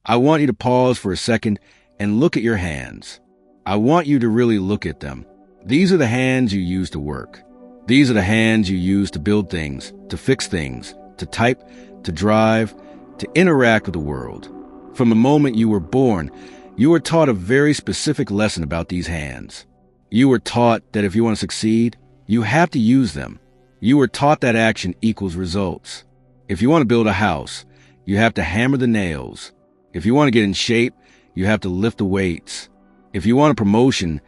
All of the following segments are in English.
I want you to pause for a second and look at your hands. I want you to really look at them. These are the hands you use to work. These are the hands you use to build things, to fix things, to type, to drive, to interact with the world. From the moment you were born, you were taught a very specific lesson about these hands. You were taught that if you want to succeed, you have to use them. You were taught that action equals results. If you want to build a house, you have to hammer the nails. If you want to get in shape, you have to lift the weights. If you want a promotion,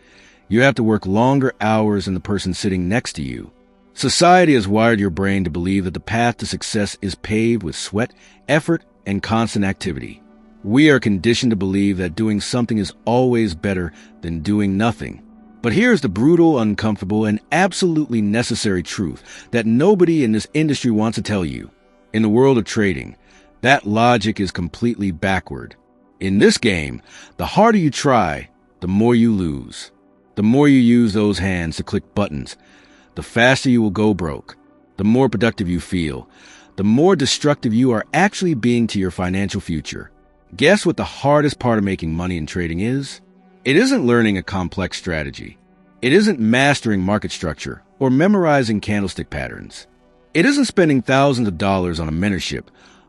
you have to work longer hours than the person sitting next to you. Society has wired your brain to believe that the path to success is paved with sweat, effort, and constant activity. We are conditioned to believe that doing something is always better than doing nothing. But here's the brutal, uncomfortable, and absolutely necessary truth that nobody in this industry wants to tell you. In the world of trading, that logic is completely backward. In this game, the harder you try, the more you lose. The more you use those hands to click buttons, the faster you will go broke. The more productive you feel, the more destructive you are actually being to your financial future. Guess what the hardest part of making money in trading is? It isn't learning a complex strategy. It isn't mastering market structure or memorizing candlestick patterns. It isn't spending thousands of dollars on a mentorship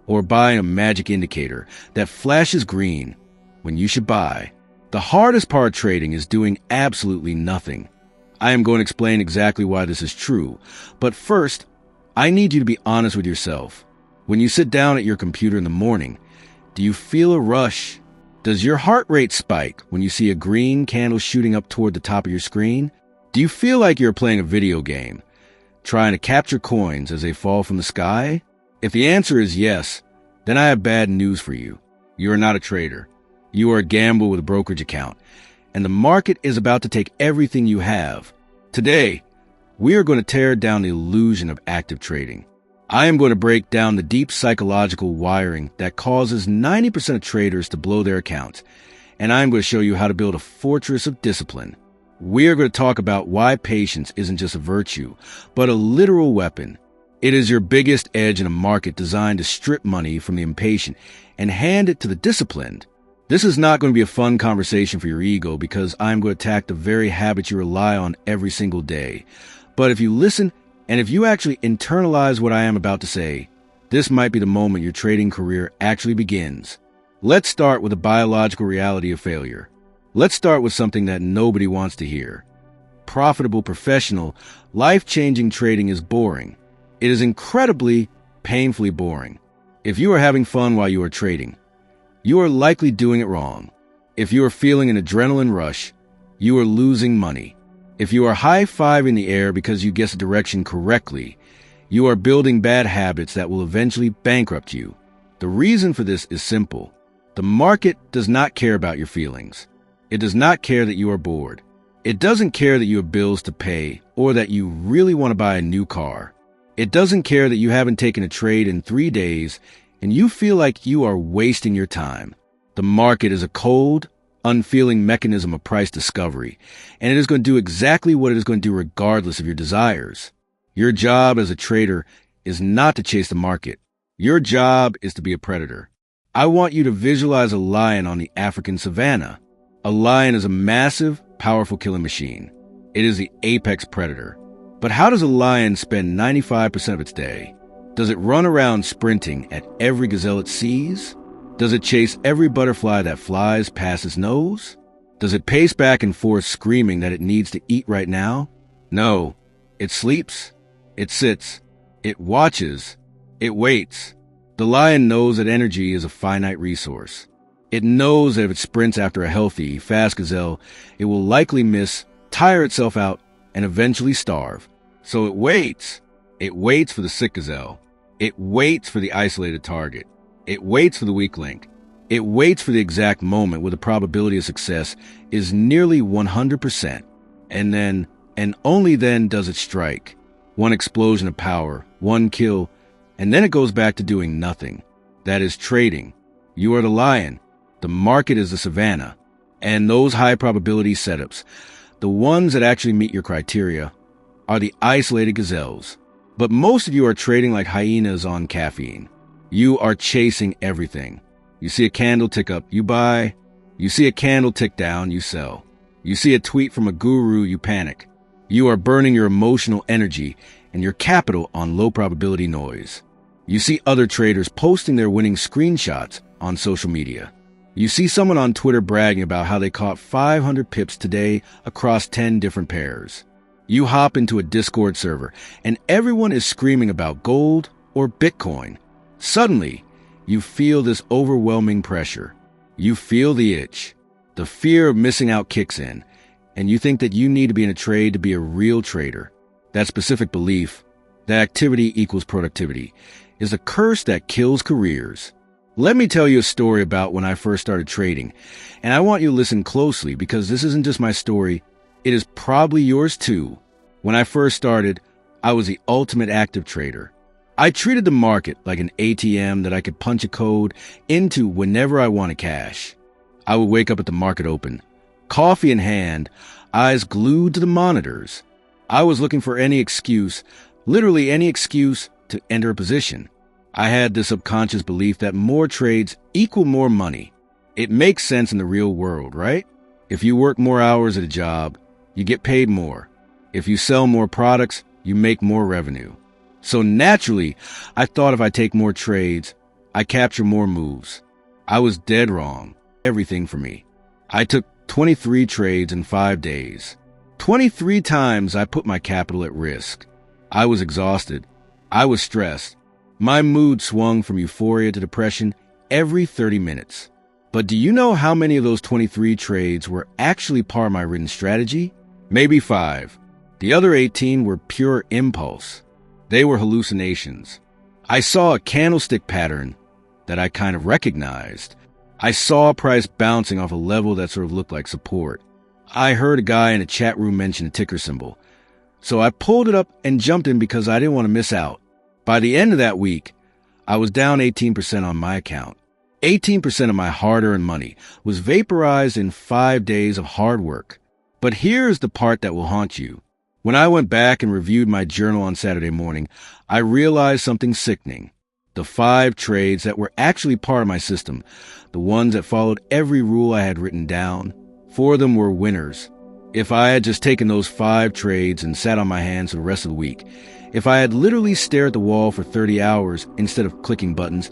or buying a magic indicator that flashes green when you should buy. The hardest part of trading is doing absolutely nothing. I am going to explain exactly why this is true, but first, I need you to be honest with yourself. When you sit down at your computer in the morning, do you feel a rush? Does your heart rate spike when you see a green candle shooting up toward the top of your screen? Do you feel like you're playing a video game, trying to capture coins as they fall from the sky? If the answer is yes, then I have bad news for you. You are not a trader. You are a gambler with a brokerage account, and the market is about to take everything you have. Today, we are going to tear down the illusion of active trading. I am going to break down the deep psychological wiring that causes 90% of traders to blow their accounts, and I'm going to show you how to build a fortress of discipline. We are going to talk about why patience isn't just a virtue, but a literal weapon. It is your biggest edge in a market designed to strip money from the impatient and hand it to the disciplined. This is not going to be a fun conversation for your ego because I'm going to attack the very habits you rely on every single day. But if you listen and if you actually internalize what I am about to say, this might be the moment your trading career actually begins. Let's start with the biological reality of failure. Let's start with something that nobody wants to hear. Profitable, professional, life-changing trading is boring. It is incredibly, painfully boring. If you are having fun while you are trading, you are likely doing it wrong. If you are feeling an adrenaline rush, you are losing money. If you are high-fiving the air because you guessed the direction correctly, you are building bad habits that will eventually bankrupt you. The reason for this is simple. The market does not care about your feelings. It does not care that you are bored. It doesn't care that you have bills to pay or that you really want to buy a new car. It doesn't care that you haven't taken a trade in 3 days and you feel like you are wasting your time. The market is a cold, unfeeling mechanism of price discovery, and it is going to do exactly what it is going to do regardless of your desires. Your job as a trader is not to chase the market. Your job is to be a predator. I want you to visualize a lion on the African savanna. A lion is a massive, powerful killing machine. It is the apex predator. But how does a lion spend 95% of its day? Does it run around sprinting at every gazelle it sees? Does it chase every butterfly that flies past its nose? Does it pace back and forth screaming that it needs to eat right now? No. It sleeps. It sits. It watches. It waits. The lion knows that energy is a finite resource. It knows that if it sprints after a healthy, fast gazelle, it will likely miss, tire itself out, and eventually starve. So it waits. It waits for the sick gazelle. It waits for the isolated target. It waits for the weak link. It waits for the exact moment where the probability of success is nearly 100%. And then, and only then does it strike. One explosion of power, one kill, and then it goes back to doing nothing. That is trading. You are the lion. The market is the savanna. And those high probability setups, the ones that actually meet your criteria, are the isolated gazelles. But most of you are trading like hyenas on caffeine. You are chasing everything. You see a candle tick up, you buy. You see a candle tick down, you sell. You see a tweet from a guru, you panic. You are burning your emotional energy and your capital on low probability noise. You see other traders posting their winning screenshots on social media. You see someone on Twitter bragging about how they caught 500 pips today across 10 different pairs. You hop into a Discord server and everyone is screaming about gold or Bitcoin. Suddenly, you feel this overwhelming pressure. You feel the itch. The fear of missing out kicks in, and you think that you need to be in a trade to be a real trader. That specific belief, that activity equals productivity, is a curse that kills careers. Let me tell you a story about when I first started trading, and I want you to listen closely because this isn't just my story, it is probably yours too. When I first started, I was the ultimate active trader. I treated the market like an ATM that I could punch a code into whenever I wanted cash. I would wake up at the market open, coffee in hand, eyes glued to the monitors. I was looking for any excuse, literally any excuse, to enter a position. I had this subconscious belief that more trades equal more money. It makes sense in the real world, right? If you work more hours at a job, you get paid more. If you sell more products, you make more revenue. So naturally, I thought if I take more trades, I capture more moves. I was dead wrong. Everything for me. I took 23 trades in 5 days. 23 times I put my capital at risk. I was exhausted. I was stressed. My mood swung from euphoria to depression every 30 minutes. But do you know how many of those 23 trades were actually part of my written strategy? Maybe 5. The other 18 were pure impulse. They were hallucinations. I saw a candlestick pattern that I kind of recognized. I saw a price bouncing off a level that sort of looked like support. I heard a guy in a chat room mention a ticker symbol. So I pulled it up and jumped in because I didn't want to miss out. By the end of that week, I was down 18% on my account. 18% of my hard-earned money was vaporized in 5 days of hard work. But here's the part that will haunt you. When I went back and reviewed my journal on Saturday morning, I realized something sickening. The 5 trades that were actually part of my system, the ones that followed every rule I had written down, 4 of them were winners. If I had just taken those 5 trades and sat on my hands for the rest of the week, if I had literally stared at the wall for 30 hours instead of clicking buttons,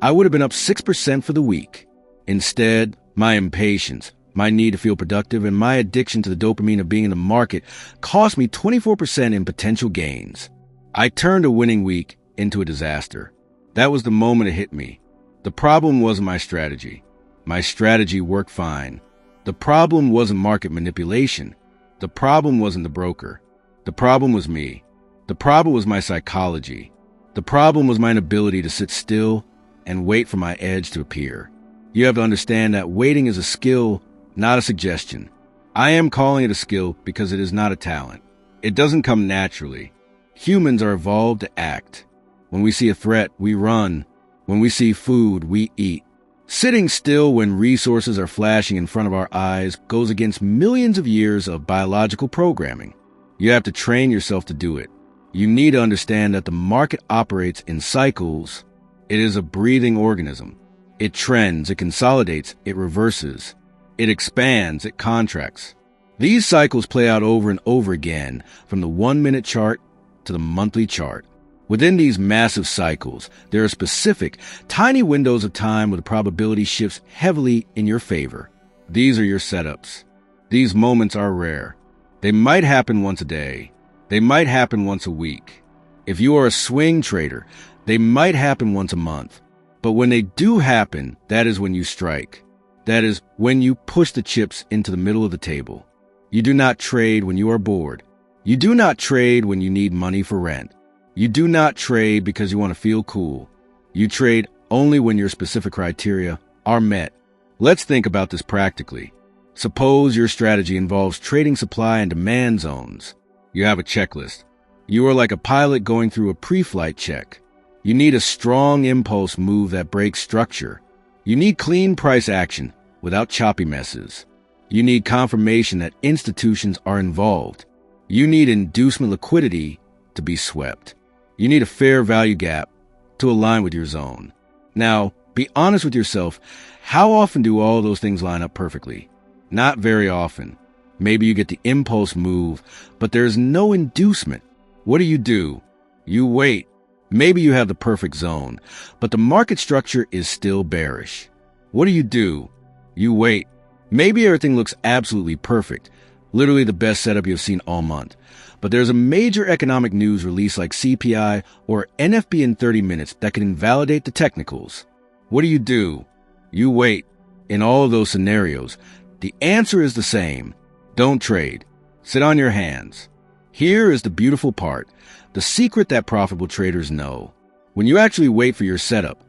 I would have been up 6% for the week. Instead, my impatience, my need to feel productive, and my addiction to the dopamine of being in the market cost me 24% in potential gains. I turned a winning week into a disaster. That was the moment it hit me. The problem wasn't my strategy. My strategy worked fine. The problem wasn't market manipulation. The problem wasn't the broker. The problem was me. The problem was my psychology. The problem was my inability to sit still and wait for my edge to appear. You have to understand that waiting is a skill, not a suggestion. I am calling it a skill because it is not a talent. It doesn't come naturally. Humans are evolved to act. When we see a threat, we run. When we see food, we eat. Sitting still when resources are flashing in front of our eyes goes against millions of years of biological programming. You have to train yourself to do it. You need to understand that the market operates in cycles. It is a breathing organism. It trends, it consolidates, it reverses. It expands, it contracts. These cycles play out over and over again, from the 1-minute chart to the monthly chart. Within these massive cycles, there are specific, tiny windows of time where the probability shifts heavily in your favor. These are your setups. These moments are rare. They might happen once a day. They might happen once a week. If you are a swing trader, they might happen once a month. But when they do happen, that is when you strike. That is when you push the chips into the middle of the table. You do not trade when you are bored. You do not trade when you need money for rent. You do not trade because you want to feel cool. You trade only when your specific criteria are met. Let's think about this practically. Suppose your strategy involves trading supply and demand zones. You have a checklist. You are like a pilot going through a pre-flight check. You need a strong impulse move that breaks structure. You need clean price action without choppy messes. You need confirmation that institutions are involved. You need inducement liquidity to be swept. You need a fair value gap to align with your zone. Now, Be honest with yourself. How often do all those things line up perfectly? Not very often. Maybe you get the impulse move, but there's no inducement. What do? You wait. Maybe you have the perfect zone, but the market structure is still bearish. What do? You wait. Maybe everything looks absolutely perfect, literally the best setup you've seen all month. But there's a major economic news release like CPI or NFP in 30 minutes that can invalidate the technicals. What do? You wait. In all of those scenarios, the answer is the same. Don't trade. Sit on your hands. Here is the beautiful part, the secret that profitable traders know. When you actually wait for your setup,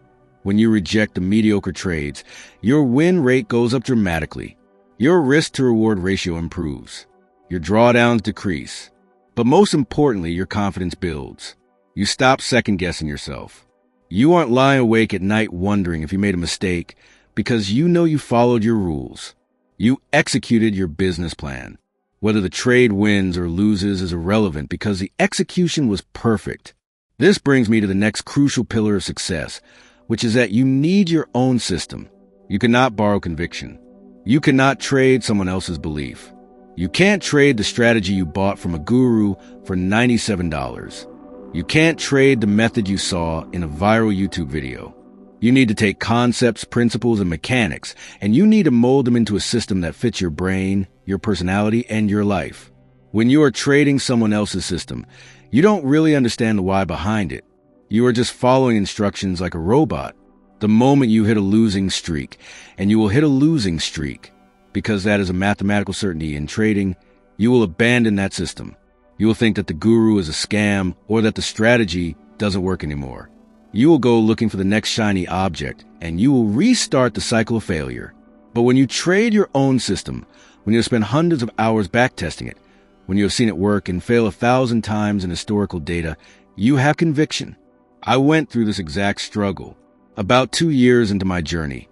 when you reject the mediocre trades, your win rate goes up dramatically. Your risk-to-reward ratio improves. Your drawdowns decrease. But most importantly, your confidence builds. You stop second-guessing yourself. You aren't lying awake at night wondering if you made a mistake because you know you followed your rules. You executed your business plan. Whether the trade wins or loses is irrelevant because the execution was perfect. This brings me to the next crucial pillar of success, which is that you need your own system. You cannot borrow conviction. You cannot trade someone else's belief. You can't trade the strategy you bought from a guru for $97. You can't trade the method you saw in a viral YouTube video. You need to take concepts, principles, and mechanics, and you need to mold them into a system that fits your brain, your personality, and your life. When you are trading someone else's system, you don't really understand the why behind it. You are just following instructions like a robot. The moment you hit a losing streak, and you will hit a losing streak, because that is a mathematical certainty in trading, you will abandon that system. You will think that the guru is a scam or that the strategy doesn't work anymore. You will go looking for the next shiny object, and you will restart the cycle of failure. But when you trade your own system, when you have spent hundreds of hours backtesting it, when you have seen it work and fail 1,000 times in historical data, you have conviction. I went through this exact struggle. About 2 years into my journey,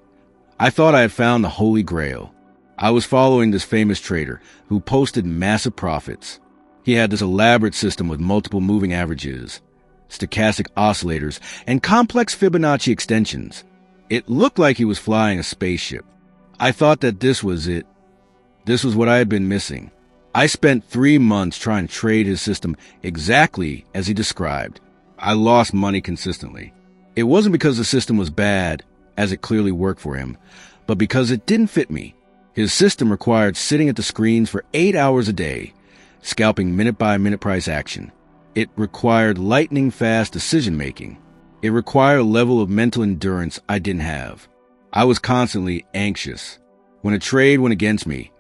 I thought I had found the Holy Grail. I was following this famous trader who posted massive profits. He had this elaborate system with multiple moving averages, stochastic oscillators, and complex Fibonacci extensions. It looked like he was flying a spaceship. I thought that this was it. This was what I had been missing. I spent 3 months trying to trade his system exactly as he described. I lost money consistently. It wasn't because the system was bad, as it clearly worked for him, but because it didn't fit me. His system required sitting at the screens for 8 hours a day, scalping minute-by-minute price action. It required lightning-fast decision-making. It required a level of mental endurance I didn't have. I was constantly anxious. When a trade went against me,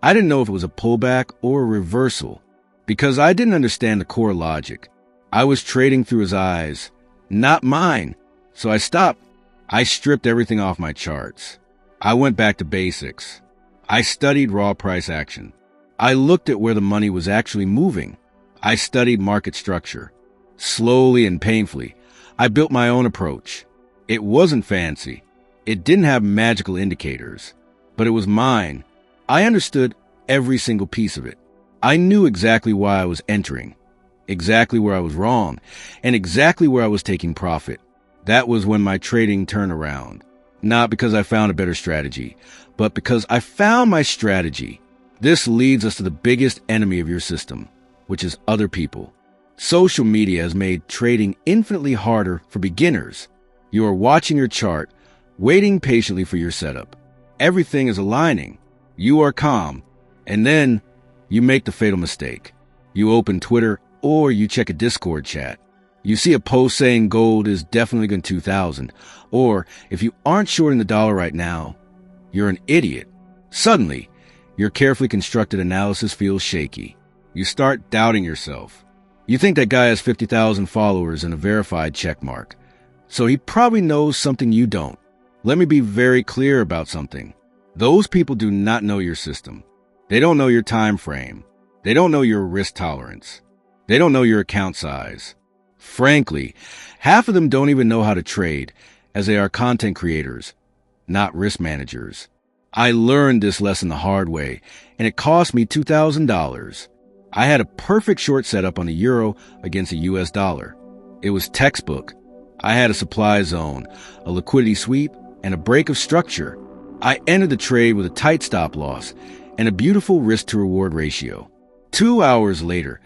I didn't know if it was a pullback or a reversal, because I didn't understand the core logic. I was trading through his eyes, not mine. So I stopped. I stripped everything off my charts. I went back to basics. I studied raw price action. I looked at where the money was actually moving. I studied market structure. Slowly and painfully, I built my own approach. It wasn't fancy. It didn't have magical indicators, but it was mine. I understood every single piece of it. I knew exactly why I was entering, exactly where I was wrong, and exactly where I was taking profit. That was when my trading turned around. Not because I found a better strategy, but because I found my strategy. This leads us to the biggest enemy of your system, which is other people. Social media has made trading infinitely harder for beginners. You are watching your chart, waiting patiently for your setup. Everything is aligning. You are calm. And then you make the fatal mistake. You open Twitter or you check a Discord chat. You see a post saying gold is definitely going 2,000. Or if you aren't shorting the dollar right now, you're an idiot. Suddenly, your carefully constructed analysis feels shaky. You start doubting yourself. You think that guy has 50,000 followers and a verified check mark, so he probably knows something you don't. Let me be very clear about something. Those people do not know your system. They don't know your time frame. They don't know your risk tolerance. They don't know your account size. Frankly, half of them don't even know how to trade, as they are content creators, not risk managers. I learned this lesson the hard way, and it cost me $2,000. I had a perfect short setup on the euro against the US dollar. It was textbook. I had a supply zone, a liquidity sweep, and a break of structure. I entered the trade with a tight stop loss and a beautiful risk-to-reward ratio. 2 hours later,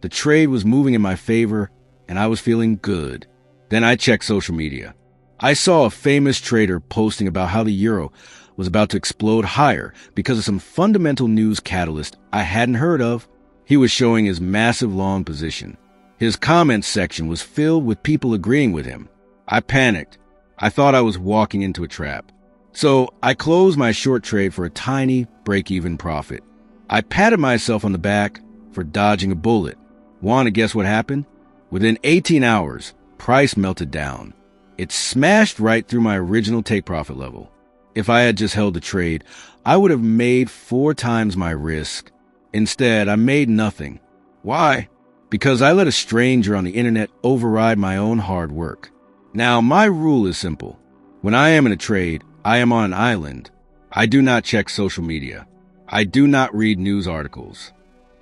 the trade was moving in my favor, and I was feeling good. Then I checked social media. I saw a famous trader posting about how the euro was about to explode higher because of some fundamental news catalyst I hadn't heard of. He was showing his massive long position. His comments section was filled with people agreeing with him. I panicked. I thought I was walking into a trap. So I closed my short trade for a tiny break-even profit. I patted myself on the back for dodging a bullet. Want to guess what happened? Within 18 hours, price melted down. It smashed right through my original take-profit level. If I had just held the trade, I would have made 4 times my risk. Instead, I made nothing. Why? Because I let a stranger on the internet override my own hard work. Now, my rule is simple. When I am in a trade, I am on an island. I do not check social media. I do not read news articles.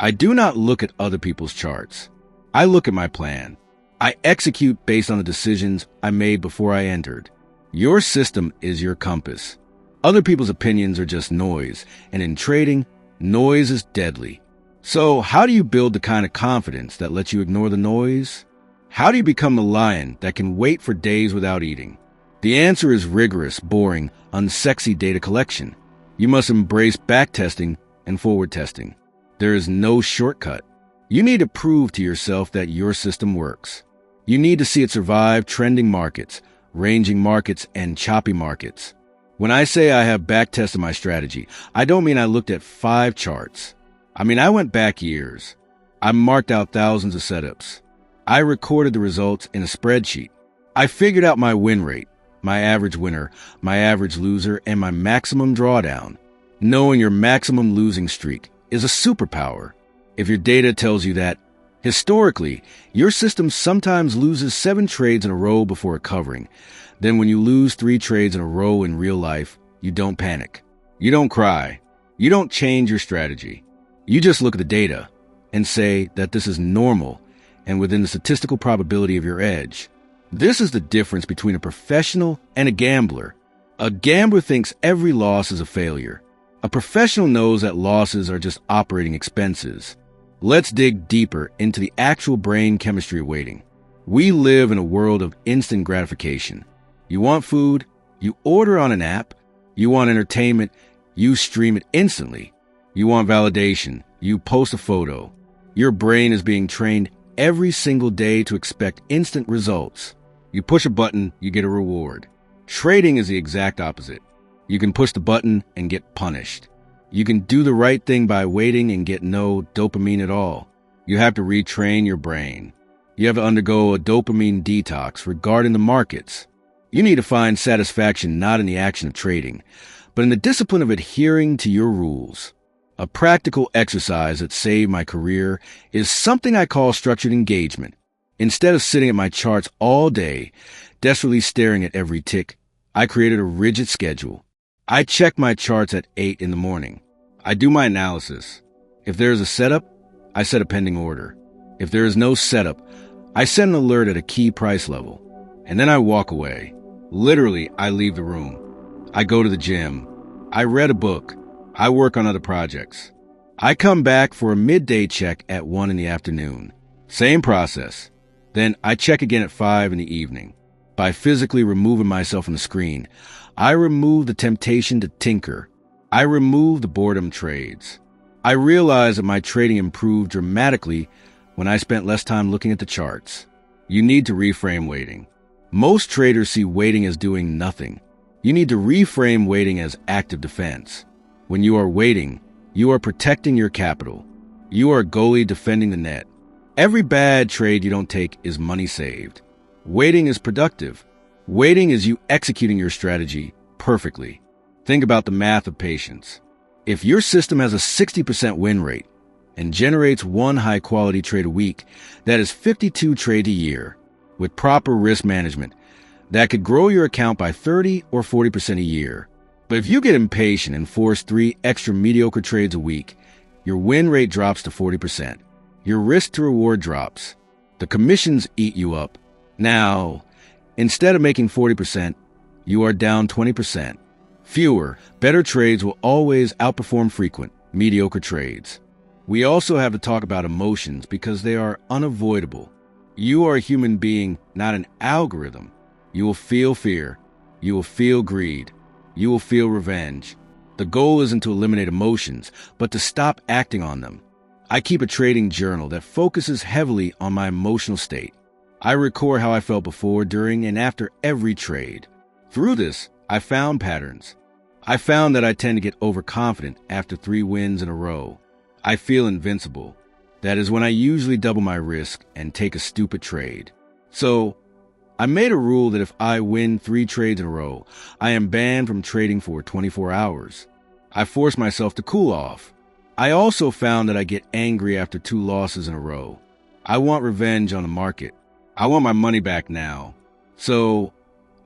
I do not look at other people's charts. I look at my plan. I execute based on the decisions I made before I entered. Your system is your compass. Other people's opinions are just noise, and in trading, noise is deadly. So how do you build the kind of confidence that lets you ignore the noise? How do you become the lion that can wait for days without eating? The answer is rigorous, boring, unsexy data collection. You must embrace backtesting and forward testing. There is no shortcut. You need to prove to yourself that your system works. You need to see it survive trending markets, ranging markets, and choppy markets. When I say I have backtested my strategy, I don't mean I looked at 5 charts. I mean I went back years. I marked out thousands of setups. I recorded the results in a spreadsheet. I figured out my win rate, my average winner, my average loser, and my maximum drawdown. Knowing your maximum losing streak is a superpower. If your data tells you that, historically, your system sometimes loses 7 trades in a row before recovering. Then when you lose 3 trades in a row in real life, you don't panic. You don't cry. You don't change your strategy. You just look at the data and say that this is normal and within the statistical probability of your edge. This is the difference between a professional and a gambler. A gambler thinks every loss is a failure. A professional knows that losses are just operating expenses. Let's dig deeper into the actual brain chemistry of waiting. We live in a world of instant gratification. You want food, you order on an app. You want entertainment, you stream it instantly. You want validation, you post a photo. Your brain is being trained every single day to expect instant results. You push a button, you get a reward. Trading is the exact opposite. You can push the button and get punished. You can do the right thing by waiting and get no dopamine at all. You have to retrain your brain. You have to undergo a dopamine detox regarding the markets. You need to find satisfaction not in the action of trading, but in the discipline of adhering to your rules. A practical exercise that saved my career is something I call structured engagement. Instead of sitting at my charts all day, desperately staring at every tick, I created a rigid schedule. I check my charts at 8 in the morning. I do my analysis. If there is a setup, I set a pending order. If there is no setup, I set an alert at a key price level. And then I walk away. Literally, I leave the room. I go to the gym. I read a book. I work on other projects. I come back for a midday check at 1 in the afternoon. Same process. Then I check again at 5 in the evening. By physically removing myself from the screen, I remove the temptation to tinker. I remove the boredom trades. I realized that my trading improved dramatically when I spent less time looking at the charts. You need to reframe waiting. Most traders see waiting as doing nothing. You need to reframe waiting as active defense. When you are waiting, you are protecting your capital. You are a goalie defending the net. Every bad trade you don't take is money saved. Waiting is productive. Waiting is you executing your strategy perfectly. Think about the math of patience. If your system has a 60% win rate and generates 1 high-quality trade a week, that is 52 trades a year. With proper risk management, that could grow your account by 30 or 40% a year. But if you get impatient and force 3 extra mediocre trades a week, your win rate drops to 40%. Your risk to reward drops. The commissions eat you up. Now, Instead of making 40%, you are down 20%. Fewer, better trades will always outperform frequent, mediocre trades. We also have to talk about emotions because they are unavoidable. You are a human being, not an algorithm. You will feel fear. You will feel greed. You will feel revenge. The goal isn't to eliminate emotions, but to stop acting on them. I keep a trading journal that focuses heavily on my emotional state. I record how I felt before, during, and after every trade. Through this, I found patterns. I found that I tend to get overconfident after 3 wins in a row. I feel invincible. That is when I usually double my risk and take a stupid trade. So, I made a rule that if I win 3 trades in a row, I am banned from trading for 24 hours. I force myself to cool off. I also found that I get angry after 2 losses in a row. I want revenge on the market. I want my money back now. So,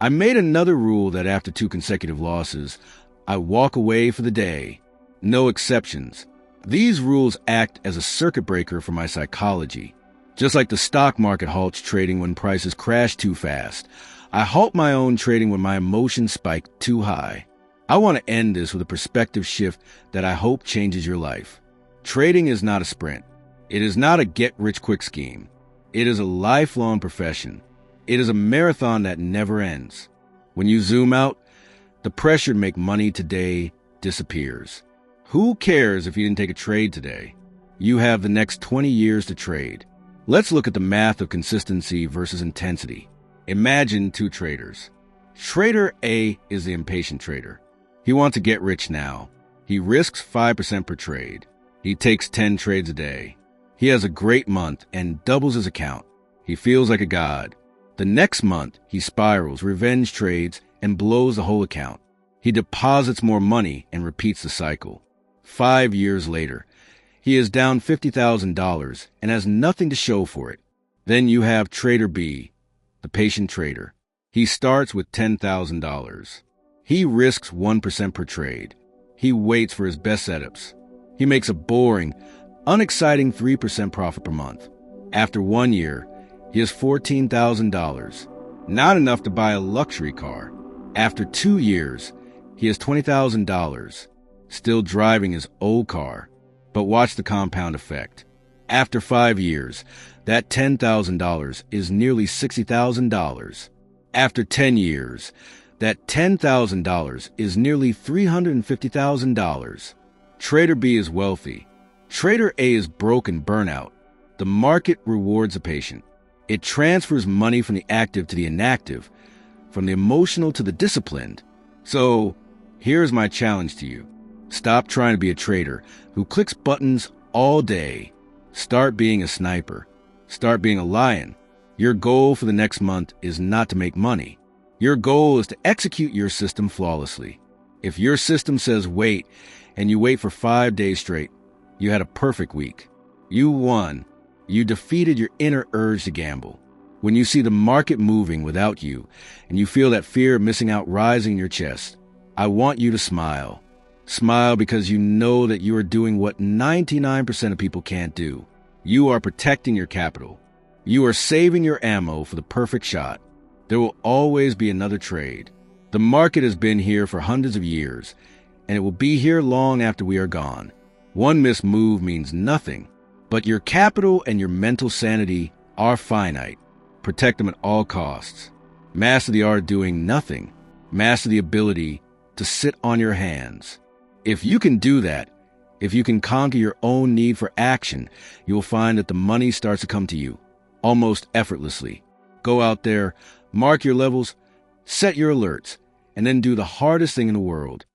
I made another rule that after 2 consecutive losses, I walk away for the day. No exceptions. These rules act as a circuit breaker for my psychology. Just like the stock market halts trading when prices crash too fast, I halt my own trading when my emotions spike too high. I want to end this with a perspective shift that I hope changes your life. Trading is not a sprint. It is not a get-rich-quick scheme. It is a lifelong profession. It is a marathon that never ends. When you zoom out, the pressure to make money today disappears. Who cares if you didn't take a trade today? You have the next 20 years to trade. Let's look at the math of consistency versus intensity. Imagine 2 traders. Trader A is the impatient trader. He wants to get rich now. He risks 5% per trade. He takes 10 trades a day. He has a great month and doubles his account. He feels like a god. The next month, he spirals, revenge trades, and blows the whole account. He deposits more money and repeats the cycle. 5 years later, he is down $50,000 and has nothing to show for it. Then you have Trader B, the patient trader. He starts with $10,000. He risks 1% per trade. He waits for his best setups. He makes a boring, unexciting 3% profit per month. After 1 year, he has $14,000, not enough to buy a luxury car. After 2 years, he has $20,000, still driving his old car. But watch the compound effect. After 5 years, that $10,000 is nearly $60,000. After 10 years, that $10,000 is nearly $350,000. Trader B is wealthy. Trader A is broke and burnout. The market rewards the patient. It transfers money from the active to the inactive, from the emotional to the disciplined. So, here's my challenge to you. Stop trying to be a trader who clicks buttons all day. Start being a sniper. Start being a lion. Your goal for the next month is not to make money. Your goal is to execute your system flawlessly. If your system says wait, and you wait for 5 days straight, you had a perfect week. You won. You defeated your inner urge to gamble. When you see the market moving without you, and you feel that fear of missing out rising in your chest, I want you to smile. Smile because you know that you are doing what 99% of people can't do. You are protecting your capital. You are saving your ammo for the perfect shot. There will always be another trade. The market has been here for hundreds of years, and it will be here long after we are gone. One missed move means nothing, but your capital and your mental sanity are finite. Protect them at all costs. Master the art of doing nothing. Master the ability to sit on your hands. If you can do that, if you can conquer your own need for action, you will find that the money starts to come to you, almost effortlessly. Go out there, mark your levels, set your alerts, and then do the hardest thing in the world.